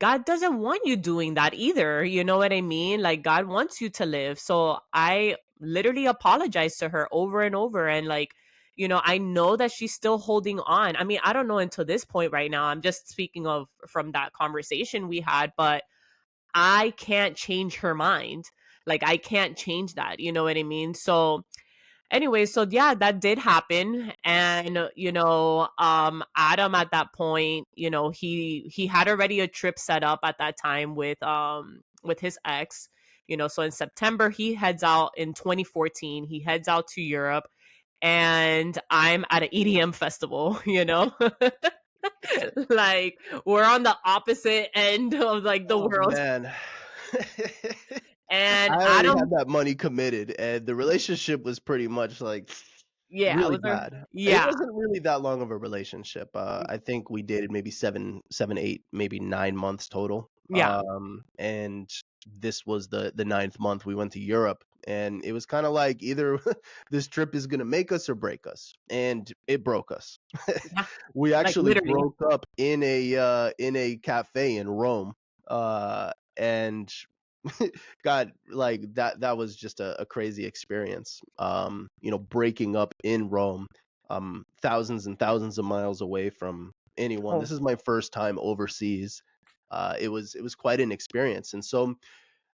Speaker 1: God doesn't want you doing that either. You know what I mean? Like God wants you to live. So I literally apologized to her over and over, and like, I know that she's still holding on. I mean, I don't know until this point right now. I'm just speaking of from that conversation we had, but I can't change her mind. Like I can't change that. You know what I mean? So anyway, so yeah, that did happen. And Adam at that point, he had already a trip set up at that time with his ex. So in September he heads out, in 2014 he heads out to Europe. and I'm at an EDM festival, like we're on the opposite end of like the
Speaker 2: Oh
Speaker 1: world.
Speaker 2: man.
Speaker 1: And
Speaker 2: I already
Speaker 1: Adam,
Speaker 2: had that money committed, and the relationship was pretty much like
Speaker 1: yeah, it
Speaker 2: really
Speaker 1: was our,
Speaker 2: bad. It
Speaker 1: yeah,
Speaker 2: wasn't really that long of a relationship. I think we dated maybe 8, maybe 9 months total.
Speaker 1: yeah.
Speaker 2: And this was the ninth month. We went to Europe, and it was kind of like either this trip is gonna make us or break us, and it broke us.
Speaker 1: Yeah,
Speaker 2: We
Speaker 1: like
Speaker 2: actually
Speaker 1: literally.
Speaker 2: broke up in a cafe in Rome, and God, like that was just a crazy experience. Breaking up in Rome, thousands and thousands of miles away from anyone. This
Speaker 1: Oh,
Speaker 2: is my first time overseas. It was quite an experience, and so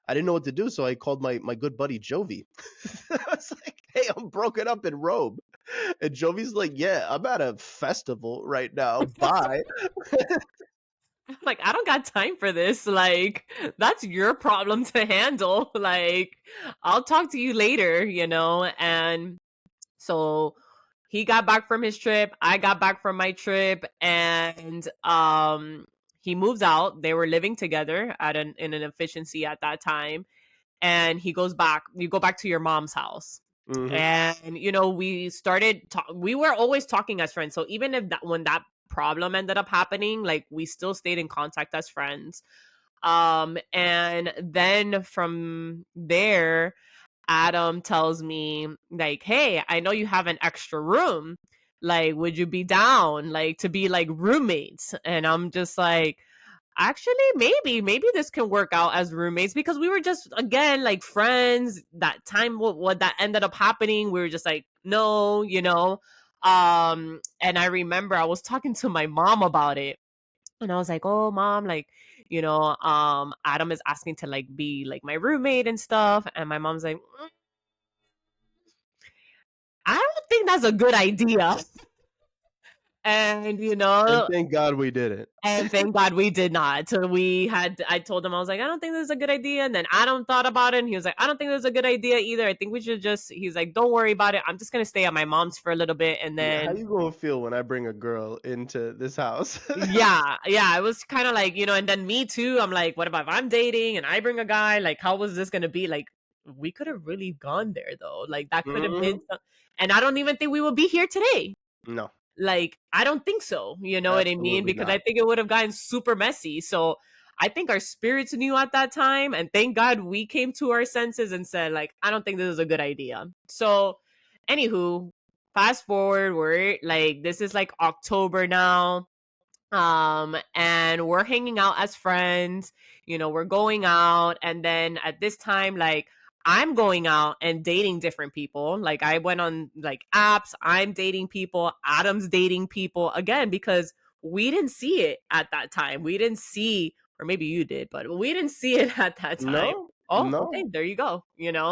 Speaker 2: I didn't know what to do. So I called my good buddy Jovi. I was like, "Hey, I'm broken up in Rome," and Jovi's like, "Yeah, I'm at a festival right now. Bye."
Speaker 1: like I don't got time for this. Like that's your problem to handle. Like I'll talk to you later, And so he got back from his trip, I got back from my trip, and he moves out. They were living together in an efficiency at that time, and he goes back. You go back to your mom's house.
Speaker 2: Hmm.
Speaker 1: And we were always talking as friends. So even if that when that problem ended up happening, like we still stayed in contact as friends. And then from there, Adam tells me like, "Hey, I know you have an extra room. Like, would you be down like to be like roommates?" And I'm just like, "Actually, maybe this can work out as roommates because we were just again like friends. That time what that ended up happening, we were just like, no, and I remember I was talking to my mom about it, and I was like, "Oh, mom, like, Adam is asking to like be like my roommate and stuff." And my mom's like, "I don't think that's a good idea." And
Speaker 2: And thank God we did it.
Speaker 1: and thank God we did not. So I told him, I was like, "I don't think this is a good idea." And then Adam thought about it and he was like, "I don't think this is a good idea either. I think we should he's like, "Don't worry about it. I'm just going to stay at my mom's for a little bit." And
Speaker 2: Yeah, how
Speaker 1: then,
Speaker 2: you gonna feel when I bring a girl into this house?
Speaker 1: yeah, it was kind of like, and then me too. I'm like, what about if I'm dating and I bring a guy? Like, how was this going to be? Like, we could have really gone there though. Like, that could have been,
Speaker 2: Hmm.
Speaker 1: and I don't even think we would be here today.
Speaker 2: No,
Speaker 1: Like, I don't think so. You know what I mean?
Speaker 2: absolutely
Speaker 1: Because I
Speaker 2: not.
Speaker 1: think it would have gotten super messy. So I think our spirits knew at that time. And thank God we came to our senses and said, like, I don't think this is a good idea. So, anywho, fast forward, we're like, this is like October now, and we're hanging out as friends. We're going out, and then at this time, like, I'm going out and dating different people. Like, I went on like apps, I'm dating people, Adam's dating people again, because we didn't see it at that time. We didn't see, or maybe you did, but we didn't see it at that time.
Speaker 2: No,
Speaker 1: Oh, okay,
Speaker 2: no.
Speaker 1: there you go.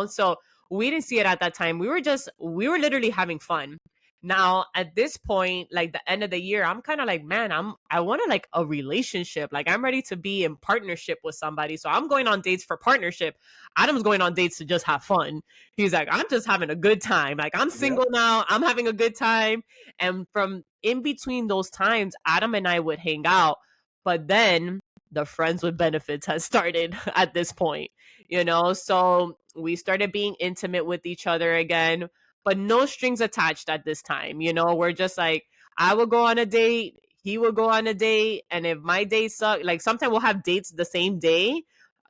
Speaker 1: So we didn't see it at that time. We were literally having fun. Now, at this point, like the end of the year, I'm kind of like, man, I want to like a relationship. Like, I'm ready to be in partnership with somebody. So I'm going on dates for partnership. Adam's going on dates to just have fun. He's like, I'm just having a good time. Like, I'm
Speaker 2: Yep.
Speaker 1: single now. I'm having a good time. And from in between those times, Adam and I would hang out. But then the friends with benefits has started at this point. So we started being intimate with each other again, but no strings attached at this time. We're just like, I will go on a date, he will go on a date, and if my date suck, like sometimes we'll have dates the same day,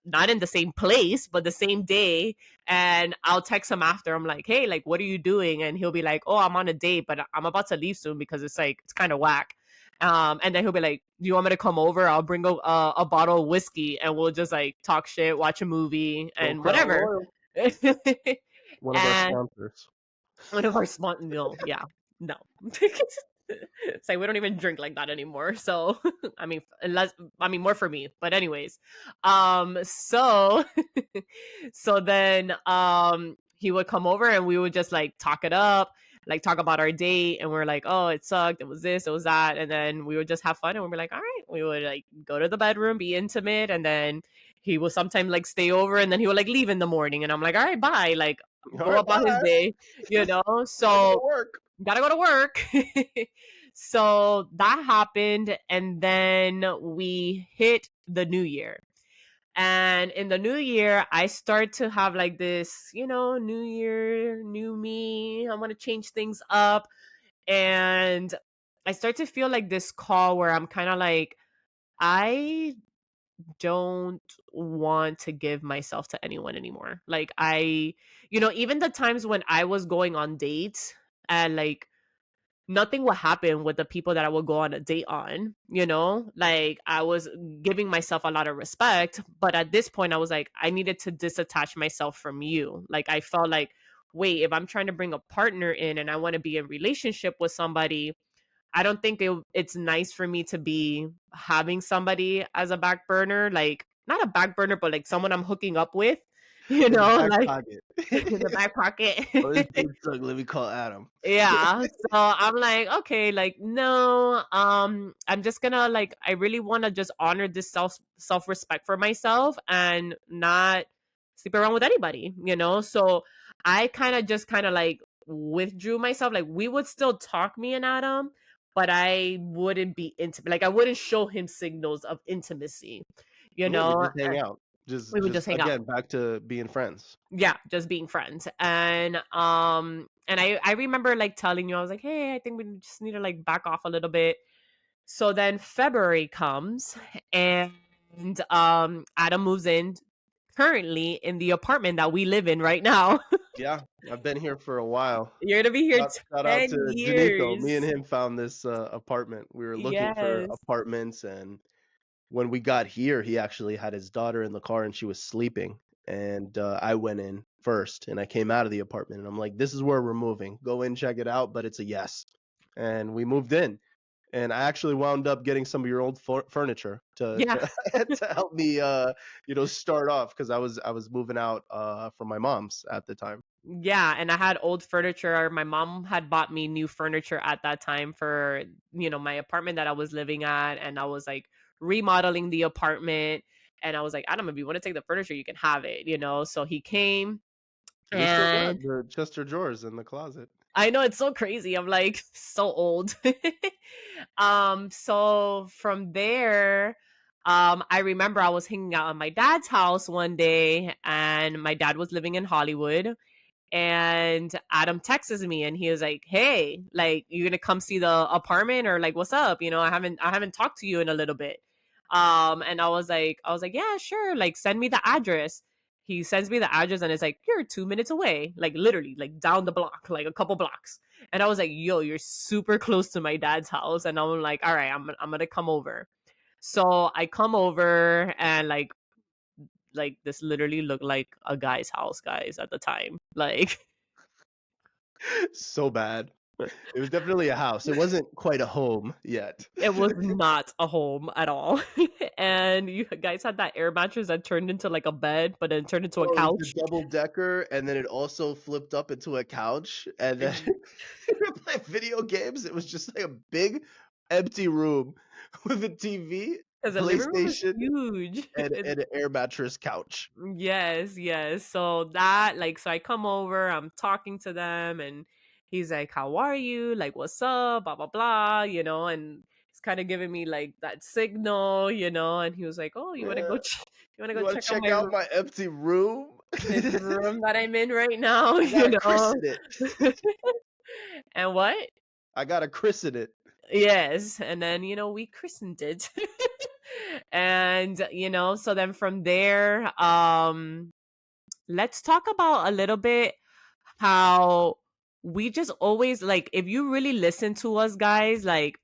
Speaker 1: not in the same place, but the same day. And I'll text him after. I'm like, "Hey, like, what are you doing?" And he'll be like, "Oh, I'm on a date, but I'm about to leave soon because it's like it's kind of whack." And then he'll be like, "Do you want me to come over? I'll bring a bottle of whiskey and we'll just like talk shit, watch a movie,
Speaker 2: Go
Speaker 1: and
Speaker 2: Crown
Speaker 1: whatever."
Speaker 2: Royal, one of our
Speaker 1: And
Speaker 2: sponsors.
Speaker 1: one of our small, no, yeah, no. It's like we don't even drink like that anymore. So I mean, more for me. But anyways, so so then he would come over and we would just like talk it up, like talk about our date, and we're like, "Oh, it sucked. It was this, it was that," and then we would just have fun, and we'd be like, "All right." We would like go to the bedroom, be intimate, and then he will sometimes like stay over, and then he would like leave in the morning, and I'm like, "All right, bye." Like,
Speaker 2: All
Speaker 1: go
Speaker 2: right,
Speaker 1: about his
Speaker 2: bye.
Speaker 1: day, you know?
Speaker 2: Gotta go to
Speaker 1: So
Speaker 2: work.
Speaker 1: gotta go to work. So that happened. And then we hit the new year. And in the new year, I start to have like this, new year, new me. I want to change things up. And I start to feel like this call where I'm kind of like, I don't want to give myself to anyone anymore. Like, even the times when I was going on dates and like nothing would happen with the people that I would go on a date on, like I was giving myself a lot of respect. But at this point, I was like, I needed to disattach myself from you. Like, I felt like, wait, if I'm trying to bring a partner in and I want to be in relationship with somebody, I don't think it's nice for me to be having somebody as a back burner, like not a back burner, but like someone I'm hooking up with,
Speaker 2: In the back
Speaker 1: like
Speaker 2: pocket.
Speaker 1: in the back pocket.
Speaker 2: Oh, this dude suck. Let me call Adam.
Speaker 1: Yeah. So I'm like, okay, like no, I'm just gonna like I really wanna just honor this self-respect for myself and not sleep around with anybody, So I kind of like withdrew myself. Like we would still talk, me and Adam, but I wouldn't be intimate. Like I wouldn't show him signals of intimacy, you
Speaker 2: Yeah, you
Speaker 1: know.
Speaker 2: just hang out. Just
Speaker 1: We would
Speaker 2: just
Speaker 1: just hang out.
Speaker 2: again back to being friends.
Speaker 1: Yeah, just being friends. And I remember like telling you, I was like, hey, I think we just need to like back off a little bit. So then February comes, and Adam moves in currently in the apartment that we live in right now.
Speaker 2: Yeah, I've been here for a while.
Speaker 1: You're gonna be here
Speaker 2: Shout out
Speaker 1: 10
Speaker 2: to Janito. Me and
Speaker 1: years.
Speaker 2: him found this apartment. We were looking for
Speaker 1: Yes.
Speaker 2: apartments, and when we got here, he actually had his daughter in the car and she was sleeping. And I went in first and I came out of the apartment and I'm like, this is where we're moving. Go in, check it out. But it's a yes. And we moved in. And I actually wound up getting some of your old furniture to
Speaker 1: Yeah.
Speaker 2: to help me start off because I was moving out from my mom's at the time.
Speaker 1: Yeah, and I had old furniture. My mom had bought me new furniture at that time for, my apartment that I was living at, and I was like remodeling the apartment, and I was like, Adam, if you want to take the furniture, you can have it. So he came,
Speaker 2: We still
Speaker 1: and
Speaker 2: got the Chester drawers in the closet.
Speaker 1: I know it's so crazy. I'm like so old. So from there, I remember I was hanging out at my dad's house one day, and my dad was living in Hollywood, and Adam texts me and he was like, hey, like you gonna come see the apartment, or like what's up, I haven't talked to you in a little bit. And I was like, yeah, sure, like send me the address. He sends me the address and it's like, you're 2 minutes away, like literally like down the block, like a couple blocks. And I was like, yo, you're super close to my dad's house. And I'm like, all right, I'm gonna come over. So I come over, and like this literally looked like a guy's house, guys, at the time. Like
Speaker 2: So bad. It was definitely a house. It wasn't quite a home yet.
Speaker 1: it was not a home at all. And you guys had that air mattress that turned into like a bed, but then turned into a
Speaker 2: Oh, it was the
Speaker 1: couch.
Speaker 2: double decker, and then it also flipped up into a couch, and then you were playing video games. It was just like a big empty room with a TV,
Speaker 1: Because the living room was
Speaker 2: PlayStation,
Speaker 1: huge.
Speaker 2: and an air mattress couch.
Speaker 1: Yes, yes. So that, like, so I come over, I'm talking to them, and he's like, how are you? Like, what's up? Blah, blah, blah, and he's kind of giving me like that signal, and he was like, oh, you want to
Speaker 2: Yeah.
Speaker 1: go, you want to go
Speaker 2: You want
Speaker 1: check
Speaker 2: to
Speaker 1: out
Speaker 2: check out my empty room?
Speaker 1: this room that I'm in right now,
Speaker 2: I gotta christen it.
Speaker 1: And what?
Speaker 2: I gotta christen it.
Speaker 1: Yes. And then, we christened it. And, so then from there, let's talk about a little bit how we just always like, if you really listen to us, guys, like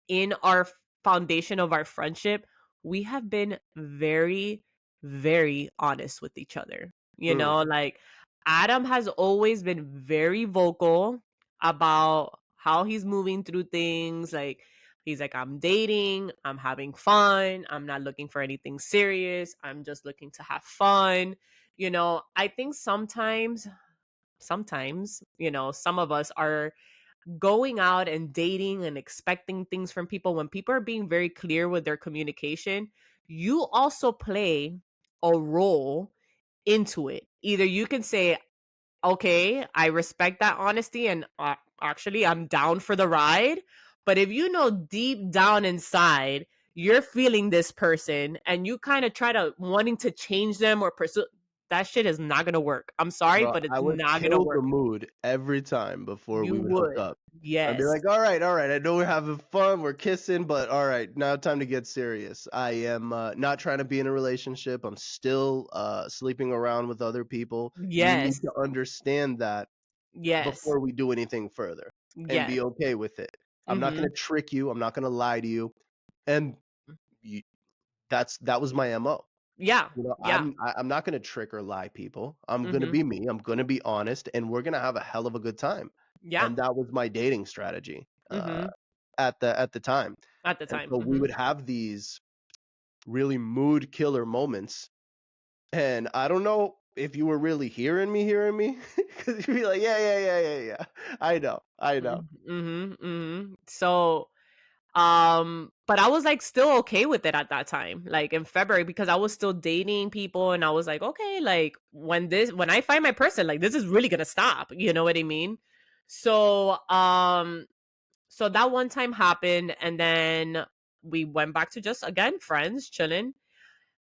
Speaker 1: in our foundation of our friendship, we have been very, very honest with each other.
Speaker 2: Mm.
Speaker 1: Like Adam has always been very vocal about how he's moving through things. Like, he's like, I'm dating, I'm having fun, I'm not looking for anything serious, I'm just looking to have fun. I think sometimes, some of us are going out and dating and expecting things from people when people are being very clear with their communication. You also play a role into it. Either you can say, okay, I respect that honesty, and actually I'm down for the ride. But if you know deep down inside you're feeling this person and you kind of try to wanting to change them or pursue, that shit is not gonna work. I'm sorry,
Speaker 2: Bro,
Speaker 1: but
Speaker 2: I
Speaker 1: it's
Speaker 2: would
Speaker 1: not gonna
Speaker 2: kill the
Speaker 1: work.
Speaker 2: mood every time before
Speaker 1: You
Speaker 2: we would hook
Speaker 1: would.
Speaker 2: up. I'd be
Speaker 1: Yes.
Speaker 2: like, all right, I know we're having fun, we're kissing, but all right, now time to get serious. I am not trying to be in a relationship. I'm still sleeping around with other people. You need
Speaker 1: Yes.
Speaker 2: to understand that
Speaker 1: Yes.
Speaker 2: before we do anything further and
Speaker 1: Yes.
Speaker 2: be okay with it. I'm not going
Speaker 1: Mhm.
Speaker 2: to trick you. I'm not going to lie to you. And you, that was my MO.
Speaker 1: Yeah.
Speaker 2: You know,
Speaker 1: Yeah.
Speaker 2: I'm not gonna trick or lie people. I'm gonna
Speaker 1: Mhm.
Speaker 2: be me. I'm gonna be honest, and we're gonna have a hell of a good time.
Speaker 1: Yeah.
Speaker 2: And that was my dating strategy
Speaker 1: Mhm.
Speaker 2: at the time.
Speaker 1: At the
Speaker 2: And
Speaker 1: time.
Speaker 2: so we
Speaker 1: Mhm.
Speaker 2: would have these really mood killer moments. And I don't know if you were really hearing me, because you'd be like, yeah. I know.
Speaker 1: Mhm. Mhm. So, but I was like still okay with it at that time, like in February, because I was still dating people and I was like, okay, like when I find my person, like this is really gonna stop. You know what I mean? So, so that one time happened, and then we went back to just again friends chilling.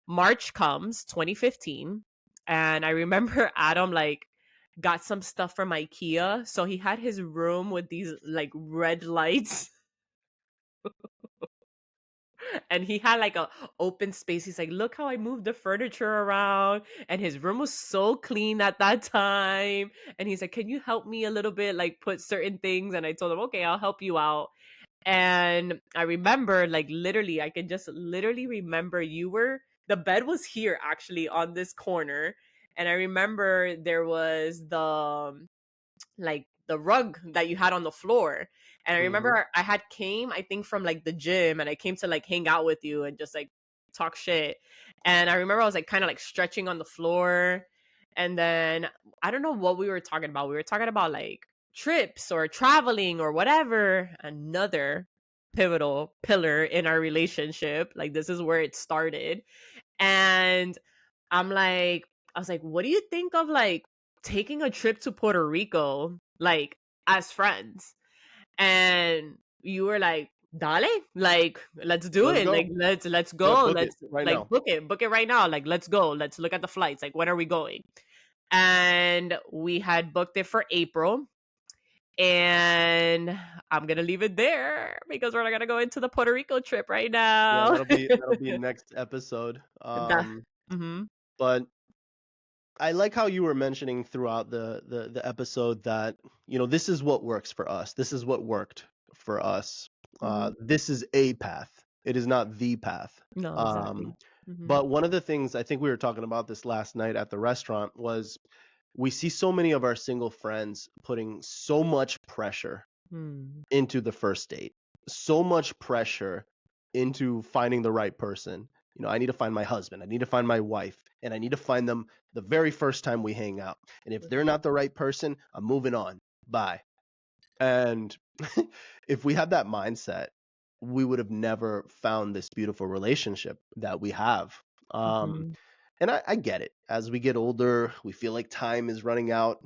Speaker 1: March comes 2015, and I remember Adam like got some stuff from IKEA. So he had his room with these like red lights and he had like a open space. He's like, "Look how I moved the furniture around." And his room was so clean at that time. And he's like, "Can you help me a little bit like put certain things?" And I told him, "Okay, I'll help you out." And I remember like literally I can just literally remember the bed was here actually on this corner, and I remember there was like the rug that you had on the floor. And I
Speaker 2: Mhm.
Speaker 1: remember I had came I think from like the gym, and I came to like hang out with you and just like talk shit. And I remember I was like kind of like stretching on the floor, and then I don't know what we were talking about. We were talking about like trips or traveling or whatever. Another pivotal pillar in our relationship. Like this is where it started. And I'm like, I was like, what do you think of like taking a trip to Puerto Rico, like as friends? And you were like, Dale, like let's do
Speaker 2: Let's
Speaker 1: it.
Speaker 2: go.
Speaker 1: Like let's
Speaker 2: Yeah,
Speaker 1: go.
Speaker 2: book it
Speaker 1: Let's
Speaker 2: right
Speaker 1: like
Speaker 2: now.
Speaker 1: book it right now. Like let's go. Let's look at the flights. Like when are we going? And we had booked it for April. And I'm gonna leave it there because we're not gonna go into the Puerto Rico trip right
Speaker 2: Yeah,
Speaker 1: now.
Speaker 2: that'll be next episode.
Speaker 1: That, mm-hmm,
Speaker 2: But I like how you were mentioning throughout the episode that, you know, this is what works for us. This is what worked for us.
Speaker 1: mm-hmm.
Speaker 2: This is a path. It is not the path.
Speaker 1: No, exactly.
Speaker 2: Um,
Speaker 1: Mm-hmm.
Speaker 2: but one of the things I think we were talking about this last night at the restaurant was we see so many of our single friends putting so much pressure
Speaker 1: Mm-hmm.
Speaker 2: into the first date, so much pressure into finding the right person. You know, I need to find my husband, I need to find my wife, and I need to find them the very first time we hang out. And if they're not the right person, I'm moving on. Bye. And if we had that mindset, we would have never found this beautiful relationship that we have. Um,
Speaker 1: Mm-hmm.
Speaker 2: and I get it. As we get older, we feel like time is running out.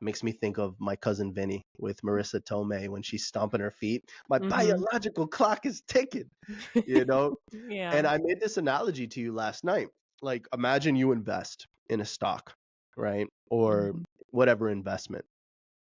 Speaker 2: Makes me think of my cousin Vinny with Marissa Tomei when she's stomping her feet. My
Speaker 1: Mm-hmm.
Speaker 2: biological clock is ticking, you know? And
Speaker 1: Yeah.
Speaker 2: I made this analogy to you last night. Like, imagine you invest in a stock, right? Or
Speaker 1: Mm-hmm.
Speaker 2: whatever investment.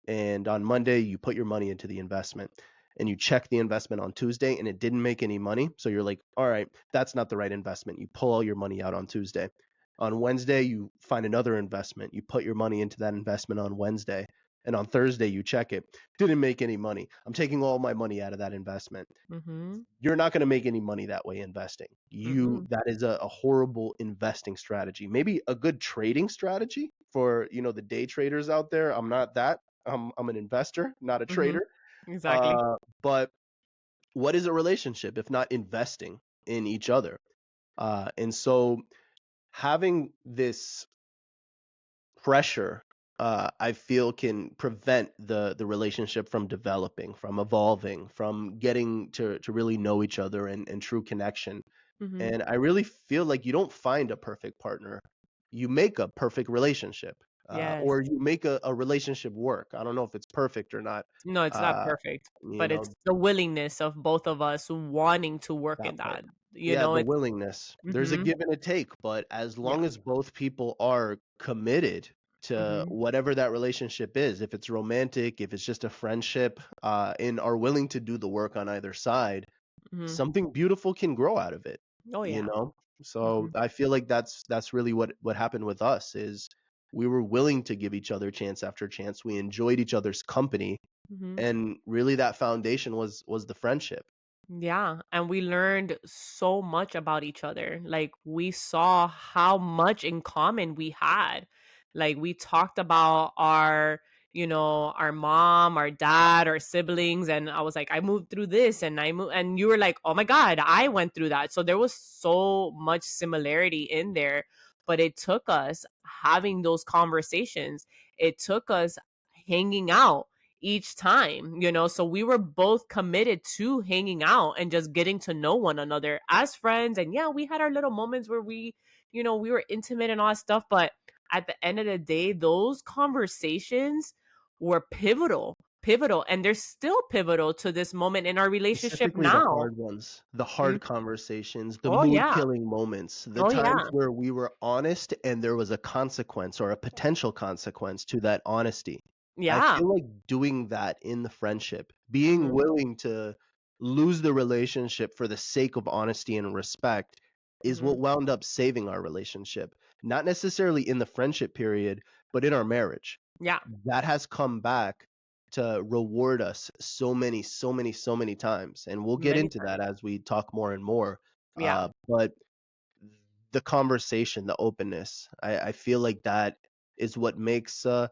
Speaker 2: And on Monday, you put your money into the investment and you check the investment on Tuesday and it didn't make any money. So you're like, all right, that's not the right investment. You pull all your money out on Tuesday. On Wednesday, you find another investment. You put your money into that investment on Wednesday. And on Thursday, you check it. Didn't make any money. I'm taking all my money out of that investment.
Speaker 1: Mm-hmm.
Speaker 2: You're not going to make any money that way investing. You
Speaker 1: Mm-mm.
Speaker 2: that is a horrible investing strategy. Maybe a good trading strategy for, you know, the day traders out there. I'm not that. I'm an investor, not a
Speaker 1: Mm-hmm.
Speaker 2: trader.
Speaker 1: Exactly.
Speaker 2: But what is a relationship if not investing in each other? And so having this pressure, I feel can prevent the relationship from developing, from evolving, from getting to really know each other and true connection.
Speaker 1: Mm-hmm.
Speaker 2: And I really feel like you don't find a perfect partner. You make a perfect relationship.
Speaker 1: Yes.
Speaker 2: or you make a relationship work. I don't know if it's perfect or not.
Speaker 1: No, it's not
Speaker 2: Uh,
Speaker 1: perfect,
Speaker 2: you
Speaker 1: but
Speaker 2: know,
Speaker 1: it's the willingness of both of us wanting to work
Speaker 2: that
Speaker 1: in
Speaker 2: part.
Speaker 1: that.
Speaker 2: Yeah, the
Speaker 1: It's
Speaker 2: willingness. There's a
Speaker 1: mhm.
Speaker 2: give and a take, but as
Speaker 1: Yeah.
Speaker 2: long as both people are committed to
Speaker 1: Mhm.
Speaker 2: whatever that relationship is, if it's romantic, if it's just a friendship, and are willing to do the work on either side,
Speaker 1: Mhm.
Speaker 2: something beautiful can grow out of it,
Speaker 1: Oh,
Speaker 2: you
Speaker 1: yeah.
Speaker 2: know? So
Speaker 1: Mhm.
Speaker 2: I feel like that's really what happened with us is we were willing to give each other chance after chance. We enjoyed each other's company,
Speaker 1: Mhm.
Speaker 2: and really that foundation was the friendship.
Speaker 1: Yeah, and we learned so much about each other. Like we saw how much in common we had. Like we talked about our mom, our dad, our siblings, and I was like, I moved through this, and I moved, and you were like, oh my god, I went through that. So there was so much similarity in there, but it took us having those conversations. It took us hanging out each time, so we were both committed to hanging out and just getting to know one another as friends. And yeah, we had our little moments where we were intimate and all that stuff, but at the end of the day, those conversations were pivotal, and they're still pivotal to this moment in our relationship
Speaker 2: Specifically the
Speaker 1: now.
Speaker 2: hard ones, the
Speaker 1: Mm.
Speaker 2: hard conversations, the
Speaker 1: Oh yeah.
Speaker 2: mood-killing moments, the
Speaker 1: Oh
Speaker 2: times
Speaker 1: yeah.
Speaker 2: where we were honest and there was a consequence or a potential consequence to that honesty. I
Speaker 1: Yeah.
Speaker 2: feel like doing that in the friendship, being
Speaker 1: Hmm.
Speaker 2: willing to lose the relationship for the sake of honesty and respect is
Speaker 1: Hmm.
Speaker 2: what wound up saving our relationship. Not necessarily in the friendship period, but in our marriage.
Speaker 1: Yeah.
Speaker 2: That has come back to reward us so many, so many, so many times, and we'll get
Speaker 1: Many
Speaker 2: into that
Speaker 1: times.
Speaker 2: as we talk more and more.
Speaker 1: Yeah.
Speaker 2: But the conversation, the openness, I feel like that is what makes the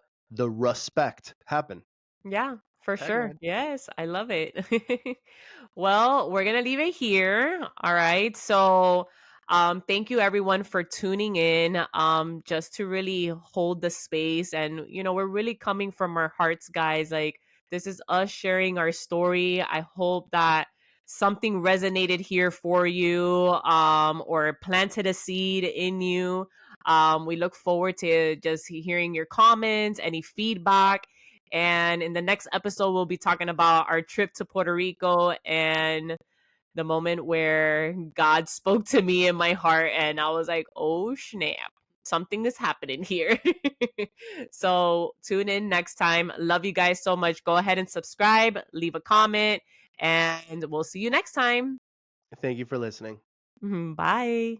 Speaker 2: respect happen.
Speaker 1: Yeah, for
Speaker 2: Okay, go
Speaker 1: sure.
Speaker 2: ahead.
Speaker 1: Yes, I love it. Well, we're going to leave it here. All right. So, thank you everyone for tuning in, just to really hold the space. And, we're really coming from our hearts, guys. Like, this is us sharing our story. I hope that something resonated here for you, or planted a seed in you. We look forward to just hearing your comments, any feedback. And in the next episode, we'll be talking about our trip to Puerto Rico and the moment where God spoke to me in my heart. And I was like, oh, snap. Something is happening here. So tune in next time. Love you guys so much. Go ahead and subscribe, leave a comment, and we'll see you next time.
Speaker 2: Thank you for listening.
Speaker 1: Bye.